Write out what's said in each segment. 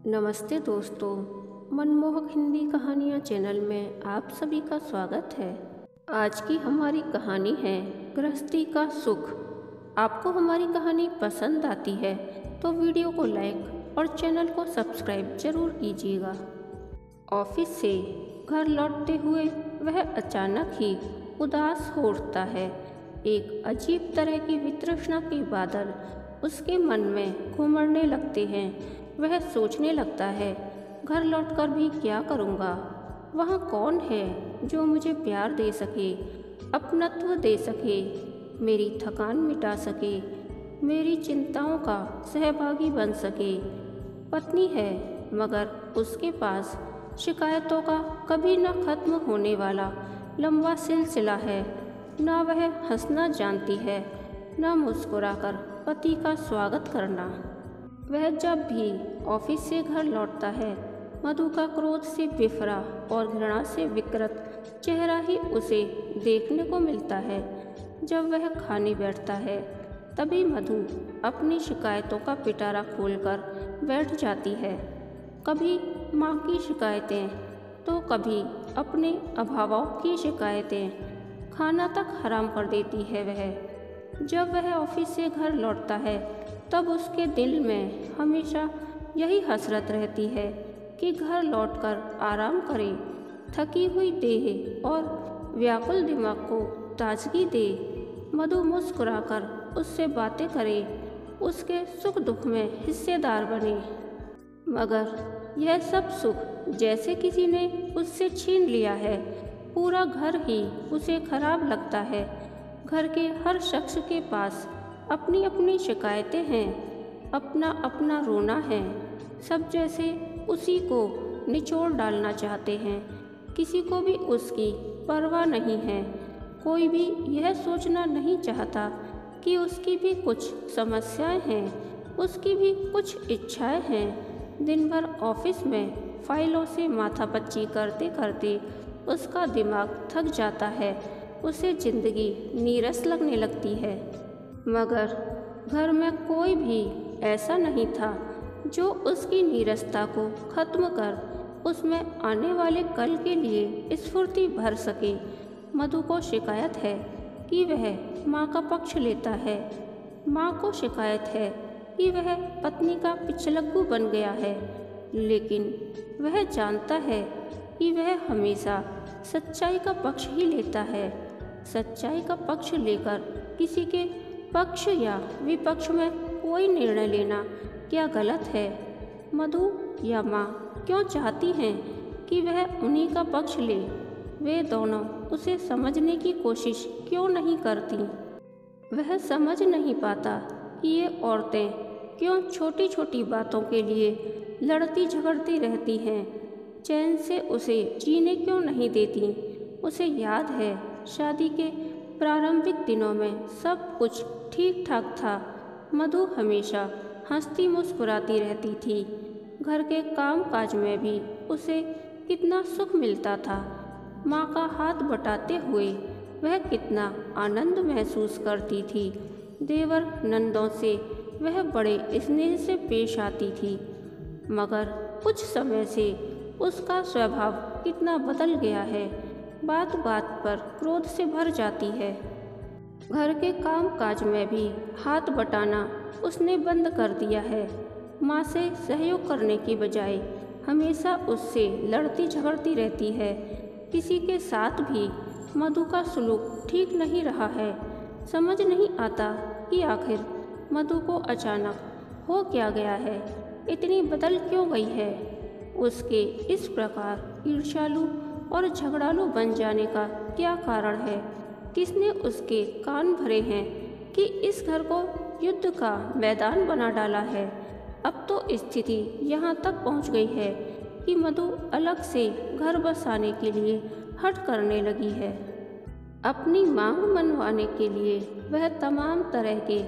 नमस्ते दोस्तों, मनमोहक हिंदी कहानियाँ चैनल में आप सभी का स्वागत है। आज की हमारी कहानी है गृहस्थी का सुख। आपको हमारी कहानी पसंद आती है तो वीडियो को लाइक और चैनल को सब्सक्राइब जरूर कीजिएगा। ऑफिस से घर लौटते हुए वह अचानक ही उदास हो उठता है। एक अजीब तरह की वितृष्णा के बादल उसके मन में घुमड़ने लगते हैं। वह सोचने लगता है, घर लौटकर भी क्या करूँगा? वहाँ कौन है जो मुझे प्यार दे सके, अपनत्व दे सके, मेरी थकान मिटा सके, मेरी चिंताओं का सहभागी बन सके। पत्नी है, मगर उसके पास शिकायतों का कभी न खत्म होने वाला लंबा सिलसिला है। न वह हंसना जानती है, न मुस्कुराकर पति का स्वागत करना। वह जब भी ऑफिस से घर लौटता है, मधु का क्रोध से बिफरा और घृणा से विकृत चेहरा ही उसे देखने को मिलता है। जब वह खाने बैठता है, तभी मधु अपनी शिकायतों का पिटारा खोलकर बैठ जाती है। कभी माँ की शिकायतें तो कभी अपने अभावों की शिकायतें, खाना तक हराम कर देती है वह। जब वह ऑफिस से घर लौटता है, तब उसके दिल में हमेशा यही हसरत रहती है कि घर लौटकर आराम करे, थकी हुई देह और व्याकुल दिमाग को ताजगी दे। मधु मुस्कुराकर उससे बातें करे, उसके सुख दुख में हिस्सेदार बने। मगर यह सब सुख जैसे किसी ने उससे छीन लिया है। पूरा घर ही उसे खराब लगता है। घर के हर शख्स के पास अपनी अपनी शिकायतें हैं, अपना अपना रोना है। सब जैसे उसी को निचोड़ डालना चाहते हैं। किसी को भी उसकी परवाह नहीं है। कोई भी यह सोचना नहीं चाहता कि उसकी भी कुछ समस्याएं हैं, उसकी भी कुछ इच्छाएं हैं। दिन भर ऑफिस में फाइलों से माथापच्ची करते करते उसका दिमाग थक जाता है। उसे जिंदगी नीरस लगने लगती है। मगर घर में कोई भी ऐसा नहीं था जो उसकी नीरसता को खत्म कर उसमें आने वाले कल के लिए स्फूर्ति भर सके। मधु को शिकायत है कि वह माँ का पक्ष लेता है। माँ को शिकायत है कि वह पत्नी का पिछलग्गू बन गया है, लेकिन वह जानता है कि वह हमेशा सच्चाई का पक्ष ही लेता है। सच्चाई का पक्ष लेकर किसी के पक्ष या विपक्ष में कोई निर्णय लेना क्या गलत है? मधु या माँ क्यों चाहती हैं कि वह उन्हीं का पक्ष ले? वे दोनों उसे समझने की कोशिश क्यों नहीं करती? वह समझ नहीं पाता कि ये औरतें क्यों छोटी छोटी बातों के लिए लड़ती झगड़ती रहती हैं, चैन से उसे जीने क्यों नहीं देती? उसे याद है, शादी के प्रारंभिक दिनों में सब कुछ ठीक ठाक था। मधु हमेशा हंसती मुस्कुराती रहती थी। घर के काम काज में भी उसे कितना सुख मिलता था। माँ का हाथ बटाते हुए वह कितना आनंद महसूस करती थी। देवर नंदों से वह बड़े स्नेह से पेश आती थी। मगर कुछ समय से उसका स्वभाव कितना बदल गया है। बात बात पर क्रोध से भर जाती है। घर के काम काज में भी हाथ बटाना उसने बंद कर दिया है। माँ से सहयोग करने की बजाय हमेशा उससे लड़ती झगड़ती रहती है। किसी के साथ भी मधु का सलूक ठीक नहीं रहा है। समझ नहीं आता कि आखिर मधु को अचानक हो क्या गया है, इतनी बदल क्यों गई है। उसके इस प्रकार ईर्ष्यालु और झगड़ालू बन जाने का क्या कारण है? किसने उसके कान भरे हैं कि इस घर को युद्ध का मैदान बना डाला है? अब तो स्थिति यहाँ तक पहुँच गई है कि मधु अलग से घर बसाने के लिए हठ करने लगी है। अपनी मांग मनवाने के लिए वह तमाम तरह के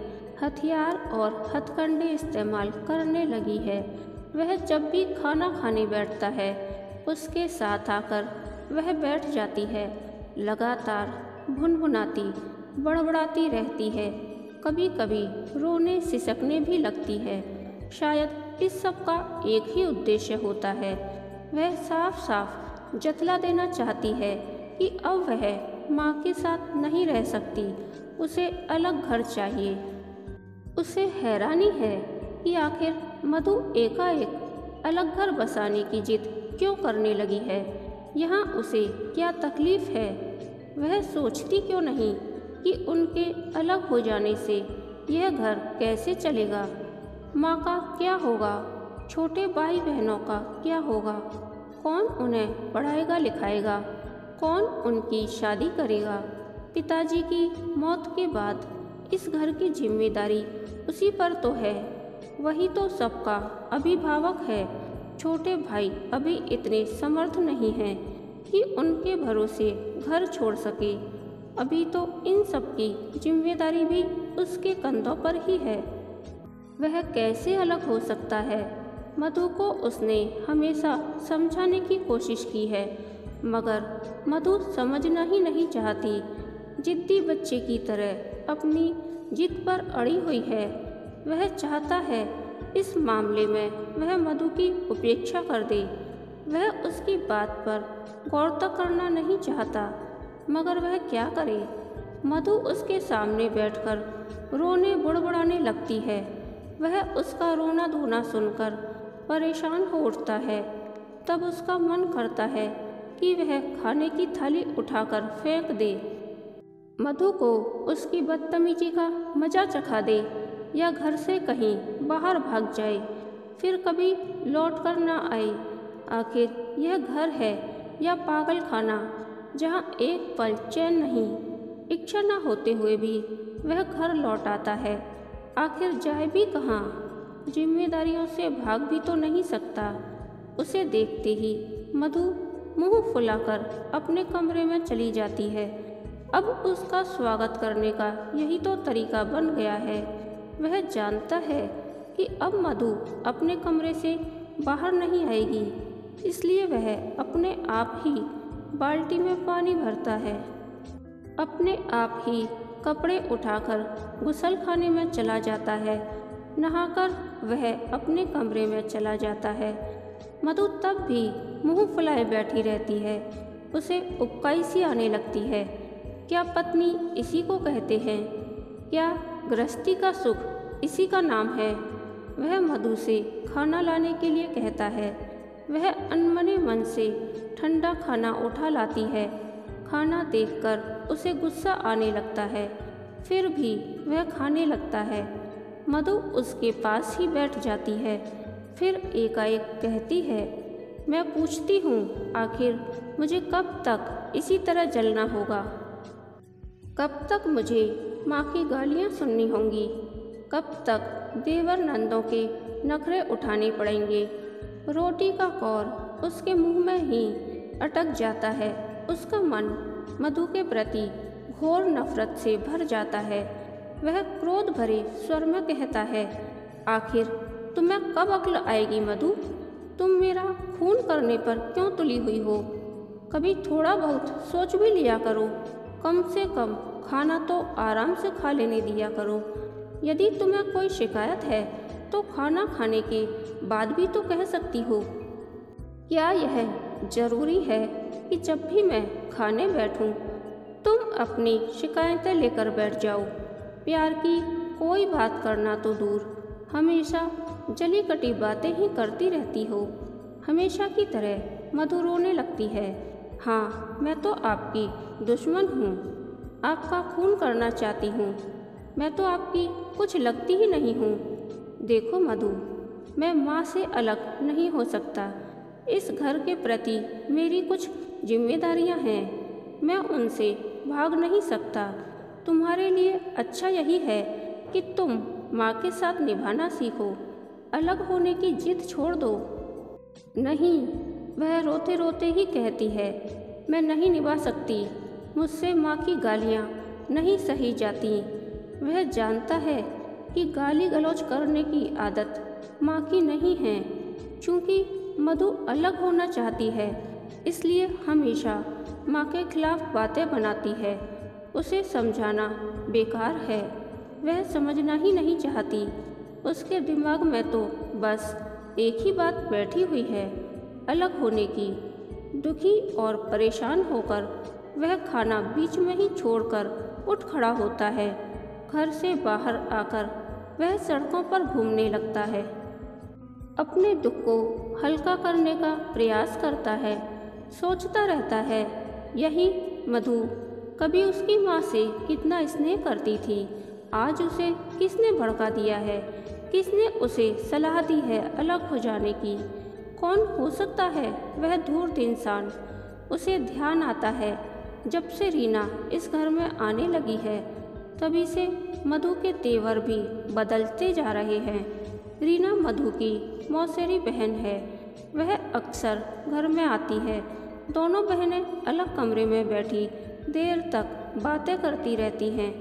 हथियार और हथकंडे इस्तेमाल करने लगी है। वह जब भी खाना खाने बैठता है, उसके साथ आकर वह बैठ जाती है। लगातार भुनभुनाती बड़बड़ाती रहती है। कभी कभी रोने सिसकने भी लगती है। शायद इस सब का एक ही उद्देश्य होता है। वह साफ साफ जतला देना चाहती है कि अब वह माँ के साथ नहीं रह सकती, उसे अलग घर चाहिए। उसे हैरानी है कि आखिर मधु एकाएक अलग घर बसाने की जिद क्यों करने लगी है। यहाँ उसे क्या तकलीफ है? वह सोचती क्यों नहीं कि उनके अलग हो जाने से यह घर कैसे चलेगा? माँ का क्या होगा? छोटे भाई बहनों का क्या होगा? कौन उन्हें पढ़ाएगा लिखाएगा? कौन उनकी शादी करेगा? पिताजी की मौत के बाद इस घर की जिम्मेदारी उसी पर तो है। वही तो सबका अभिभावक है। छोटे भाई अभी इतने समर्थ नहीं हैं कि उनके भरोसे घर छोड़ सके। अभी तो इन सब की जिम्मेदारी भी उसके कंधों पर ही है। वह कैसे अलग हो सकता है? मधु को उसने हमेशा समझाने की कोशिश की है, मगर मधु समझना ही नहीं चाहती। जिद्दी बच्चे की तरह अपनी जिद पर अड़ी हुई है। वह चाहता है इस मामले में वह मधु की उपेक्षा कर दे। वह उसकी बात पर गौर तक करना नहीं चाहता, मगर वह क्या करे? मधु उसके सामने बैठकर रोने बुड़बुड़ाने लगती है। वह उसका रोना धोना सुनकर परेशान हो उठता है। तब उसका मन करता है कि वह खाने की थाली उठाकर फेंक दे, मधु को उसकी बदतमीजी का मजा चखा दे, या घर से कहीं बाहर भाग जाए, फिर कभी लौट कर ना आए। आखिर यह घर है या पागल खाना, जहाँ एक पल चैन नहीं। इच्छा न होते हुए भी वह घर लौट आता है। आखिर जाए भी कहाँ? जिम्मेदारियों से भाग भी तो नहीं सकता। उसे देखते ही मधु मुंह फुलाकर अपने कमरे में चली जाती है। अब उसका स्वागत करने का यही तो तरीका बन गया है। वह जानता है कि अब मधु अपने कमरे से बाहर नहीं आएगी, इसलिए वह अपने आप ही बाल्टी में पानी भरता है, अपने आप ही कपड़े उठाकर गुसलखाने में चला जाता है। नहाकर वह अपने कमरे में चला जाता है। मधु तब भी मुंह फुलाए बैठी रहती है। उसे उबकाई सी आने लगती है। क्या पत्नी इसी को कहते हैं? क्या गृहस्थी का सुख इसी का नाम है? वह मधु से खाना लाने के लिए कहता है। वह अनमने मन से ठंडा खाना उठा लाती है। खाना देखकर उसे गुस्सा आने लगता है, फिर भी वह खाने लगता है। मधु उसके पास ही बैठ जाती है। फिर एकाएक कहती है, मैं पूछती हूँ, आखिर मुझे कब तक इसी तरह जलना होगा? कब तक मुझे माँ की गालियाँ सुननी होंगी? कब तक देवर नंदों के नखरे उठाने पड़ेंगे? रोटी का कौर उसके मुंह में ही अटक जाता है। उसका मन मधु के प्रति घोर नफरत से भर जाता है। वह क्रोध भरे स्वर में कहता है, आखिर तुम्हें कब अक्ल आएगी मधु? तुम मेरा खून करने पर क्यों तुली हुई हो? कभी थोड़ा बहुत सोच भी लिया करो। कम से कम खाना तो आराम से खा लेने दिया करो। यदि तुम्हें कोई शिकायत है तो खाना खाने के बाद भी तो कह सकती हो। क्या यह जरूरी है कि जब भी मैं खाने बैठूं तुम अपनी शिकायतें लेकर बैठ जाओ? प्यार की कोई बात करना तो दूर, हमेशा जली कटी बातें ही करती रहती हो। हमेशा की तरह मधु रोने लगती है। हाँ, मैं तो आपकी दुश्मन हूँ, आपका खून करना चाहती हूँ। मैं तो आपकी कुछ लगती ही नहीं हूँ। देखो मधु, मैं माँ से अलग नहीं हो सकता। इस घर के प्रति मेरी कुछ जिम्मेदारियाँ हैं, मैं उनसे भाग नहीं सकता। तुम्हारे लिए अच्छा यही है कि तुम माँ के साथ निभाना सीखो, अलग होने की जिद छोड़ दो। नहीं, वह रोते रोते ही कहती है, मैं नहीं निभा सकती। मुझसे माँ की गालियाँ नहीं सही जाती। वह जानता है कि गाली गलौज करने की आदत माँ की नहीं है। चूँकि मधु अलग होना चाहती है, इसलिए हमेशा माँ के खिलाफ बातें बनाती है। उसे समझाना बेकार है, वह समझना ही नहीं चाहती। उसके दिमाग में तो बस एक ही बात बैठी हुई है, अलग होने की। दुखी और परेशान होकर वह खाना बीच में ही छोड़कर उठ खड़ा होता है। घर से बाहर आकर वह सड़कों पर घूमने लगता है, अपने दुख को हल्का करने का प्रयास करता है। सोचता रहता है, यही मधु कभी उसकी माँ से कितना स्नेह करती थी, आज उसे किसने भड़का दिया है, किसने उसे सलाह दी है अलग हो जाने की। कौन हो सकता है वह धूर्त इंसान। उसे ध्यान आता है, जब से रीना इस घर में आने लगी है तभी से मधु के तेवर भी बदलते जा रहे हैं। रीना मधु की मौसेरी बहन है। वह अक्सर घर में आती है। दोनों बहनें अलग कमरे में बैठी देर तक बातें करती रहती हैं।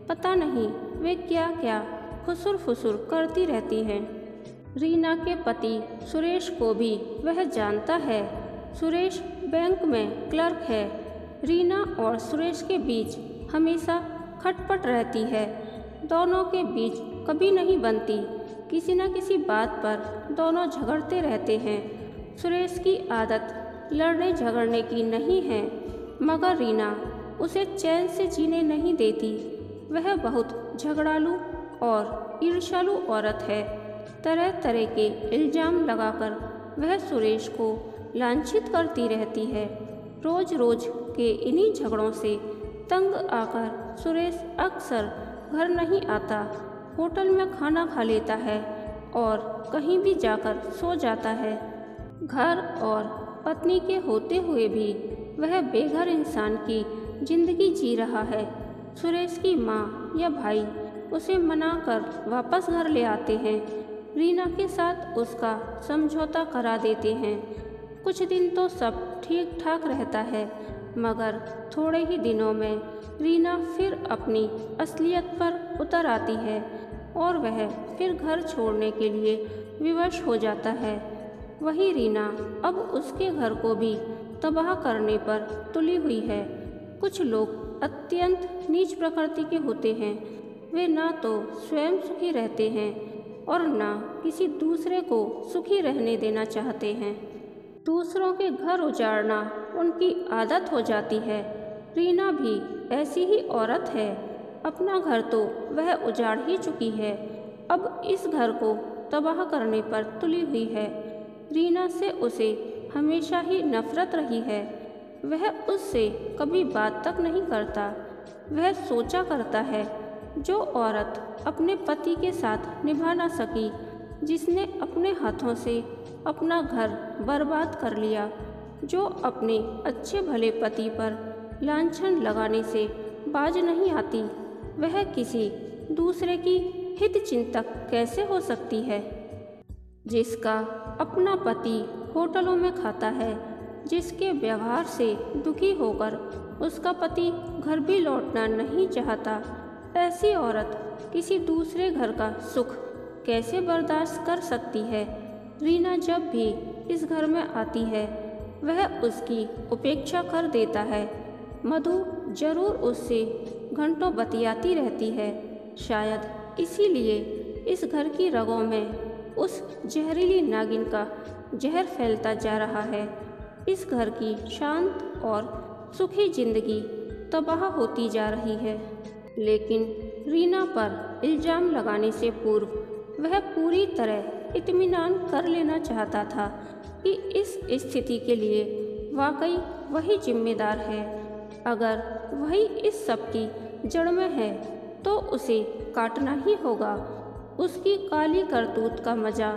पता नहीं वे क्या क्या फुसुर फुसुर करती रहती हैं। रीना के पति सुरेश को भी वह जानता है। सुरेश बैंक में क्लर्क है। रीना और सुरेश के बीच हमेशा खटपट रहती है। दोनों के बीच कभी नहीं बनती। किसी न किसी बात पर दोनों झगड़ते रहते हैं। सुरेश की आदत लड़ने झगड़ने की नहीं है, मगर रीना उसे चैन से जीने नहीं देती। वह बहुत झगड़ालू और ईर्ष्यालु औरत है। तरह तरह के इल्ज़ाम लगाकर वह सुरेश को लांछित करती रहती है। रोज रोज के इन्हीं झगड़ों से तंग आकर सुरेश अक्सर घर नहीं आता। होटल में खाना खा लेता है और कहीं भी जाकर सो जाता है। घर और पत्नी के होते हुए भी वह बेघर इंसान की जिंदगी जी रहा है। सुरेश की माँ या भाई उसे मनाकर वापस घर ले आते हैं। रीना के साथ उसका समझौता करा देते हैं। कुछ दिन तो सब ठीक ठाक रहता है, मगर थोड़े ही दिनों में रीना फिर अपनी असलियत पर उतर आती है और वह फिर घर छोड़ने के लिए विवश हो जाता है। वही रीना अब उसके घर को भी तबाह करने पर तुली हुई है। कुछ लोग अत्यंत नीच प्रकृति के होते हैं। वे ना तो स्वयं सुखी रहते हैं और ना किसी दूसरे को सुखी रहने देना चाहते हैं। दूसरों के घर उजाड़ना उनकी आदत हो जाती है। रीना भी ऐसी ही औरत है। अपना घर तो वह उजाड़ ही चुकी है, अब इस घर को तबाह करने पर तुली हुई है। रीना से उसे हमेशा ही नफरत रही है। वह उससे कभी बात तक नहीं करता। वह सोचा करता है, जो औरत अपने पति के साथ निभा ना सकी, जिसने अपने हाथों से अपना घर बर्बाद कर लिया, जो अपने अच्छे भले पति पर लांछन लगाने से बाज नहीं आती, वह किसी दूसरे की हित चिंतक कैसे हो सकती है। जिसका अपना पति होटलों में खाता है, जिसके व्यवहार से दुखी होकर उसका पति घर भी लौटना नहीं चाहता, ऐसी औरत किसी दूसरे घर का सुख कैसे बर्दाश्त कर सकती है। रीना जब भी इस घर में आती है, वह उसकी उपेक्षा कर देता है। मधु जरूर उससे घंटों बतियाती रहती है। शायद इसीलिए इस घर की रगों में उस जहरीली नागिन का जहर फैलता जा रहा है। इस घर की शांत और सुखी जिंदगी तबाह होती जा रही है। लेकिन रीना पर इल्ज़ाम लगाने से पूर्व वह पूरी तरह इत्मीनान कर लेना चाहता था कि इस स्थिति के लिए वाकई वही जिम्मेदार है। अगर वही इस सब की जड़ में है तो उसे काटना ही होगा। उसकी काली करतूत का मजा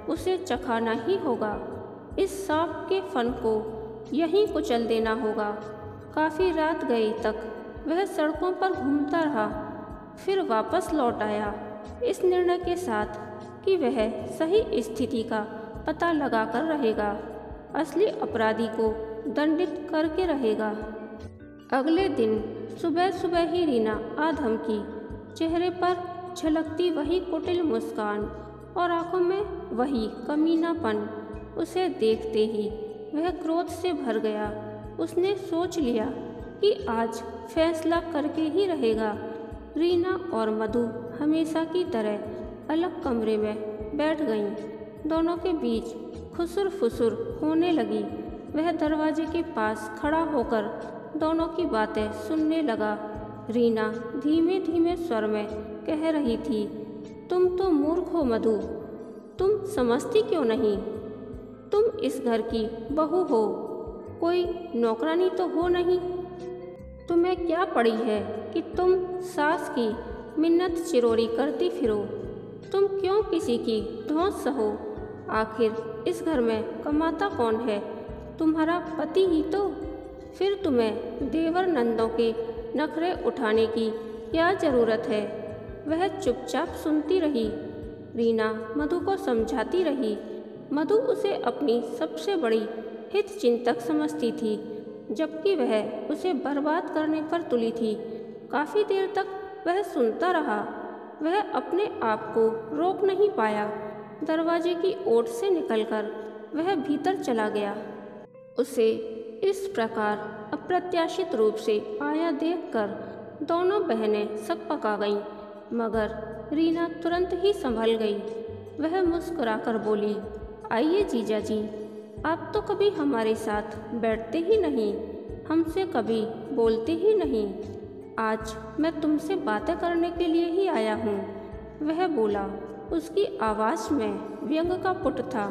उसे चखाना ही होगा। इस सांप के फन को यहीं कुचल देना होगा। काफ़ी रात गई तक वह सड़कों पर घूमता रहा, फिर वापस लौट आया इस निर्णय के साथ कि वह सही स्थिति का पता लगाकर रहेगा, असली अपराधी को दंडित करके रहेगा। अगले दिन सुबह सुबह ही रीना आधमकी, चेहरे पर झलकती वही कुटिल मुस्कान और आंखों में वही कमीनापन। उसे देखते ही वह क्रोध से भर गया। उसने सोच लिया कि आज फैसला करके ही रहेगा। रीना और मधु हमेशा की तरह अलग कमरे में बैठ गईं। दोनों के बीच खुसुर फुसुर होने लगी। वह दरवाजे के पास खड़ा होकर दोनों की बातें सुनने लगा। रीना धीमे धीमे स्वर में कह रही थी, तुम तो मूर्ख हो मधु, तुम समझती क्यों नहीं? तुम इस घर की बहू हो, कोई नौकरानी तो हो नहीं। तुम्हें क्या पड़ी है कि तुम सास की मिन्नत चिरोरी करती फिरो? तुम क्यों किसी की धौंस सहो? आखिर इस घर में कमाता कौन है? तुम्हारा पति ही तो। फिर तुम्हें देवर नंदों के नखरे उठाने की क्या ज़रूरत है? वह चुपचाप सुनती रही। रीना मधु को समझाती रही। मधु उसे अपनी सबसे बड़ी हित चिंतक समझती थी, जबकि वह उसे बर्बाद करने पर तुली थी। काफ़ी देर तक वह सुनता रहा। वह अपने आप को रोक नहीं पाया। दरवाजे की ओट से निकलकर वह भीतर चला गया। उसे इस प्रकार अप्रत्याशित रूप से आया देखकर दोनों बहनें सकपका गईं, मगर रीना तुरंत ही संभल गई। वह मुस्कुराकर बोली, आइए जीजा जी, आप तो कभी हमारे साथ बैठते ही नहीं, हमसे कभी बोलते ही नहीं। आज मैं तुमसे बातें करने के लिए ही आया हूँ। वह बोला। उसकी आवाज़ में व्यंग का पुट था।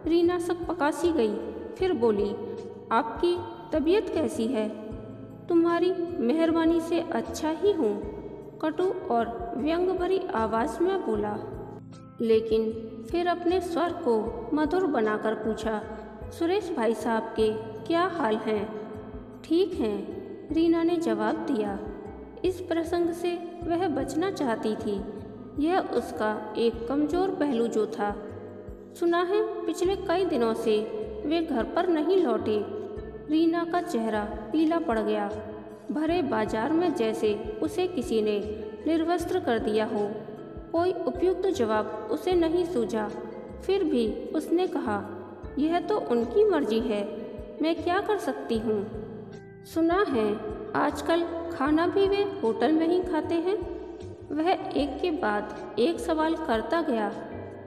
रीना सकपका सी गई, फिर बोली, आपकी तबीयत कैसी है? तुम्हारी मेहरबानी से अच्छा ही हूँ, कटु और व्यंग भरी आवाज़ में बोला। लेकिन फिर अपने स्वर को मधुर बनाकर पूछा, सुरेश भाई साहब के क्या हाल हैं? ठीक हैं, रीना ने जवाब दिया। इस प्रसंग से वह बचना चाहती थी। यह उसका एक कमज़ोर पहलू जो था। सुना है पिछले कई दिनों से वे घर पर नहीं लौटे। रीना का चेहरा पीला पड़ गया। भरे बाजार में जैसे उसे किसी ने निर्वस्त्र कर दिया हो। कोई उपयुक्त जवाब उसे नहीं सूझा। फिर भी उसने कहा, यह तो उनकी मर्जी है, मैं क्या कर सकती हूँ? सुना है आजकल खाना भी वे होटल में ही खाते हैं। वह एक के बाद एक सवाल करता गया।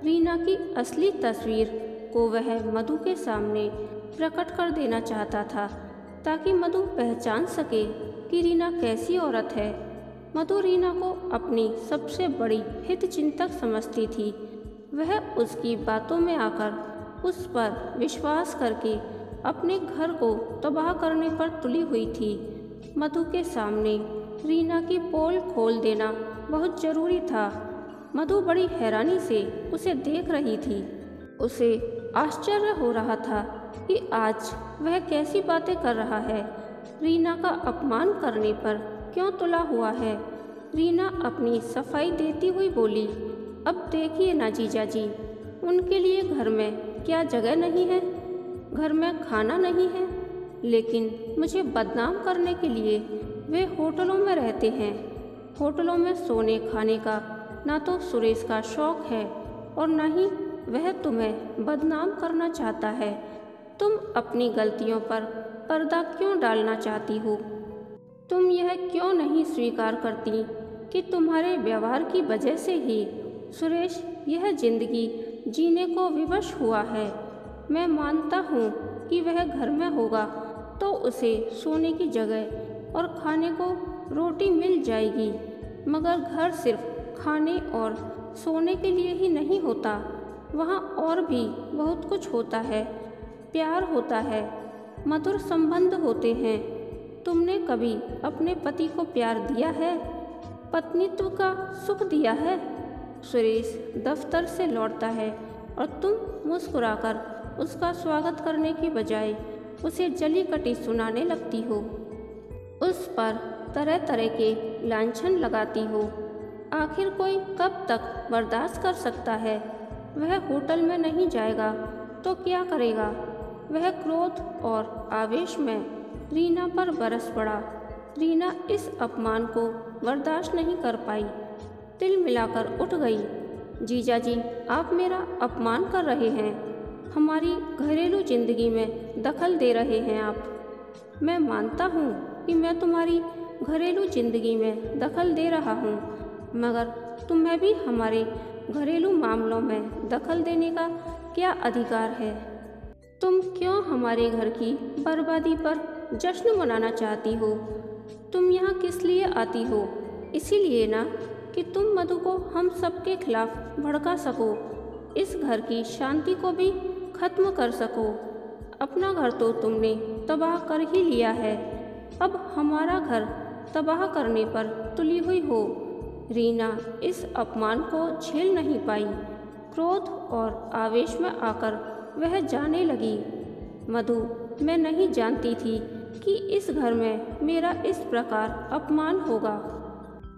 रीना की असली तस्वीर को वह मधु के सामने प्रकट कर देना चाहता था, ताकि मधु पहचान सके कि रीना कैसी औरत है। मधु रीना को अपनी सबसे बड़ी हित चिंतक समझती थी। वह उसकी बातों में आकर उस पर विश्वास करके अपने घर को तबाह करने पर तुली हुई थी। मधु के सामने रीना की पोल खोल देना बहुत ज़रूरी था। मधु बड़ी हैरानी से उसे देख रही थी। उसे आश्चर्य हो रहा था कि आज वह कैसी बातें कर रहा है। रीना का अपमान करने पर क्यों तुला हुआ है? रीना अपनी सफाई देती हुई बोली, अब देखिए ना जीजा जी, उनके लिए घर में क्या जगह नहीं है? घर में खाना नहीं है, लेकिन मुझे बदनाम करने के लिए वे होटलों में रहते हैं। होटलों में सोने खाने का ना तो सुरेश का शौक है और न ही वह तुम्हें बदनाम करना चाहता है। तुम अपनी गलतियों पर पर्दा क्यों डालना चाहती हो? तुम यह क्यों नहीं स्वीकार करती कि तुम्हारे व्यवहार की वजह से ही सुरेश यह जिंदगी जीने को विवश हुआ है। मैं मानता हूँ कि वह घर में होगा तो उसे सोने की जगह और खाने को रोटी मिल जाएगी, मगर घर सिर्फ खाने और सोने के लिए ही नहीं होता। वहाँ और भी बहुत कुछ होता है। प्यार होता है, मधुर संबंध होते हैं। तुमने कभी अपने पति को प्यार दिया है? पत्नीत्व का सुख दिया है? सुरेश दफ्तर से लौटता है और तुम मुस्कुराकर उसका स्वागत करने की बजाय उसे जली कटी सुनाने लगती हो। उस पर तरह तरह के लांछन लगाती हो। आखिर कोई कब तक बर्दाश्त कर सकता है? वह होटल में नहीं जाएगा तो क्या करेगा? वह क्रोध और आवेश में रीना पर बरस पड़ा। रीना इस अपमान को बर्दाश्त नहीं कर पाई। तिल मिलाकर उठ गई। जीजा जी, आप मेरा अपमान कर रहे हैं। हमारी घरेलू जिंदगी में दखल दे रहे हैं आप। मैं मानता हूँ कि मैं तुम्हारी घरेलू जिंदगी में दखल दे रहा हूँ, मगर तुम्हें भी हमारे घरेलू मामलों में दखल देने का क्या अधिकार है? तुम क्यों हमारे घर की बर्बादी पर जश्न मनाना चाहती हो? तुम यहाँ किस लिए आती हो? इसीलिए ना कि तुम मधु को हम सबके खिलाफ भड़का सको, इस घर की शांति को भी खत्म कर सको। अपना घर तो तुमने तबाह कर ही लिया है, अब हमारा घर तबाह करने पर तुली हुई हो। रीना इस अपमान को झेल नहीं पाई। क्रोध और आवेश में आकर वह जाने लगी। मधु, मैं नहीं जानती थी कि इस घर में मेरा इस प्रकार अपमान होगा।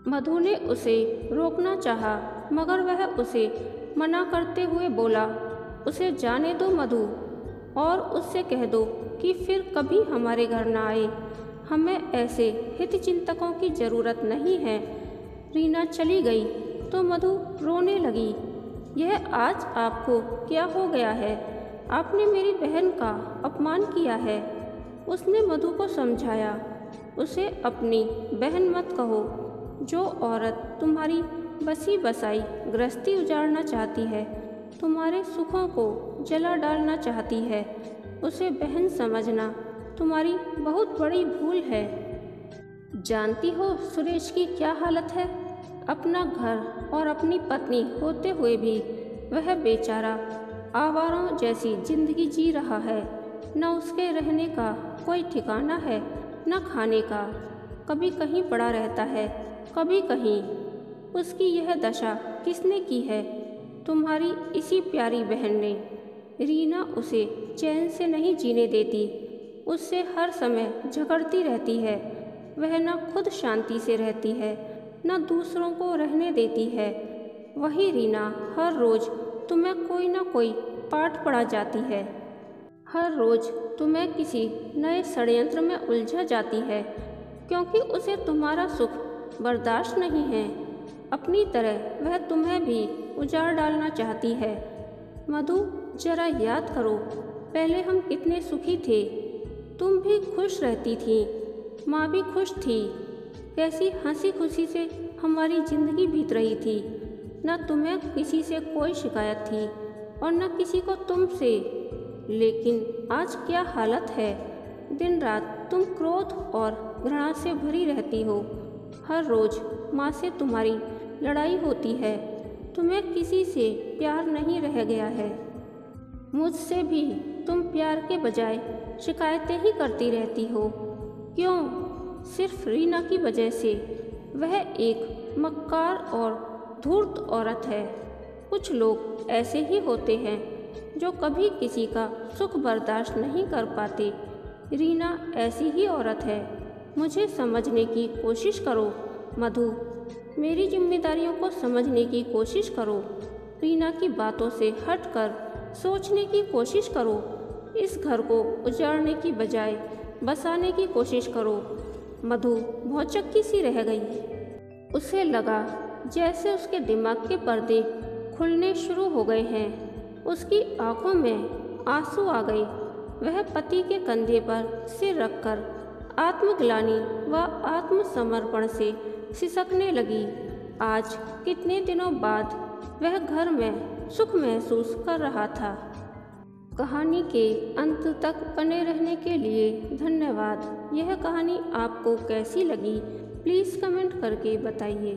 मधु ने उसे रोकना चाहा, मगर वह उसे मना करते हुए बोला, उसे जाने दो मधु, और उससे कह दो कि फिर कभी हमारे घर ना आए। हमें ऐसे हितचिंतकों की ज़रूरत नहीं है। रीना चली गई तो मधु रोने लगी। यह आज आपको क्या हो गया है? आपने मेरी बहन का अपमान किया है। उसने मधु को समझाया, उसे अपनी बहन मत कहो। जो औरत तुम्हारी बसी बसाई गृहस्थी उजाड़ना चाहती है, तुम्हारे सुखों को जला डालना चाहती है, उसे बहन समझना तुम्हारी बहुत बड़ी भूल है। जानती हो सुरेश की क्या हालत है? अपना घर और अपनी पत्नी होते हुए भी वह बेचारा आवारों जैसी जिंदगी जी रहा है। न उसके रहने का कोई ठिकाना है, न खाने का। कभी कहीं पड़ा रहता है, कभी कहीं। उसकी यह दशा किसने की है? तुम्हारी इसी प्यारी बहन ने। रीना उसे चैन से नहीं जीने देती, उससे हर समय झगड़ती रहती है। वह न खुद शांति से रहती है, न दूसरों को रहने देती है। वही रीना हर रोज़ तुम्हें कोई न कोई पाठ पढ़ा जाती है। हर रोज़ तुम्हें किसी नए षड्यंत्र में उलझा जाती है, क्योंकि उसे तुम्हारा सुख बर्दाश्त नहीं है। अपनी तरह वह तुम्हें भी उजाड़ डालना चाहती है। मधु, जरा याद करो, पहले हम कितने सुखी थे। तुम भी खुश रहती थी, माँ भी खुश थी। कैसी हंसी खुशी से हमारी ज़िंदगी बीत रही थी। न तुम्हें किसी से कोई शिकायत थी और न किसी को तुमसे। लेकिन आज क्या हालत है? दिन रात तुम क्रोध और घृणा से भरी रहती हो। हर रोज़ माँ से तुम्हारी लड़ाई होती है। तुम्हें किसी से प्यार नहीं रह गया है। मुझसे भी तुम प्यार के बजाय शिकायतें ही करती रहती हो। क्यों? सिर्फ रीना की वजह से। वह एक मक्कार और धूर्त औरत है। कुछ लोग ऐसे ही होते हैं जो कभी किसी का सुख बर्दाश्त नहीं कर पाते। रीना ऐसी ही औरत है। मुझे समझने की कोशिश करो मधु, मेरी जिम्मेदारियों को समझने की कोशिश करो। रीना की बातों से हटकर सोचने की कोशिश करो। इस घर को उजाड़ने की बजाय बसाने की कोशिश करो। मधु भौचक्की सी रह गई। उसे लगा जैसे उसके दिमाग के पर्दे खुलने शुरू हो गए हैं। उसकी आंखों में आंसू आ गए। वह पति के कंधे पर सिर रखकर आत्मग्लानि व आत्मसमर्पण से सिसकने लगी। आज कितने दिनों बाद वह घर में सुख महसूस कर रहा था। कहानी के अंत तक बने रहने के लिए धन्यवाद। यह कहानी आपको कैसी लगी, प्लीज़ कमेंट करके बताइए।